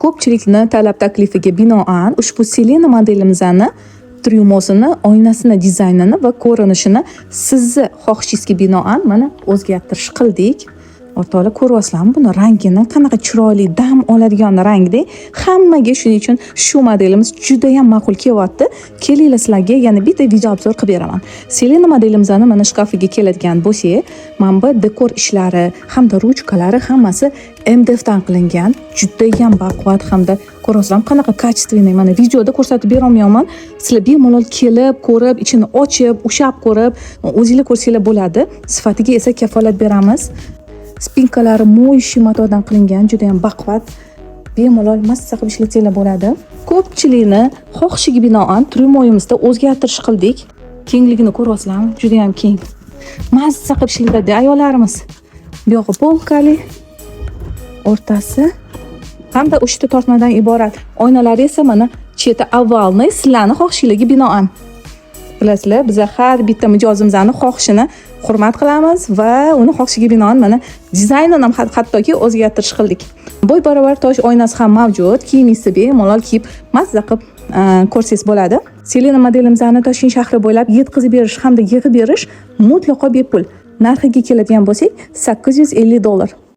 Ko'pchilikni talab taklifiga binoan ushbu Selena modelimizni tryumosini, oynasini dizaynini va ko'rinishini sizni xohishingizga binoan mana o'zgartirish qildik. O'rtoqlar, ko'ryapsizlarmi buni rangini? Qanaqa chiroyli, dam oladigan rangda. Hammaga shuning uchun shu modelimiz juda ham ma'qul kelyapti. Kelinglar, sizlarga yana bitta video obzor qilib beraman. Selena modelimizni mana shkafiga keladigan bo'lsak, mana bu dekor ishlari hamda ruchkalari hammasi MDF dan qilingan. Juda ham baquvvat hamda ko'ryapsizlarmi qanaqa качественный. Mana videoda ko'rsatib bera olmayman. Sizlar bemalol kelib, ko'rib, ichini ochib, ushab ko'rib, o'zingizlar ko'rsanglar bo'ladi. Sifatiga esa kafolat beramiz. Spinkalari mo'yshi matodan qilingan, juda ham baquvvat. Bemalol massa qilib ishlatsanglar bo'ladi. Ko'pchilikni xohishiga binoan tryumoyimizda o'zgartirish qildik. Kengligini ko'ryapsizlarmi? Juda ham keng. Massa qilib ishlatadi ayollarimiz. Bu yog'i polkali, o'rtasi hamda 3 ta tortmadan iborat. Oynalari esa mana cheti ovalniy, sizlarning xohishingizga binoan. Bilasizlar, biz har bitta mijozimizning xohishini hurmat qilamiz va uni xohishiga binoan mana dizaynini ham hattoki o'zgartirish qildik. Bo'y barobar tosh oynasi ham mavjud. Kiyimingizni bemalol kiyib mazza qilib ko'rsangiz bo'ladi. Selena modelimizni Toshkent shahri bo'ylab yetkazib berish hamda yig'ib berish mutlaqo bepul. Narxiga keladigan bo'lsak, $850.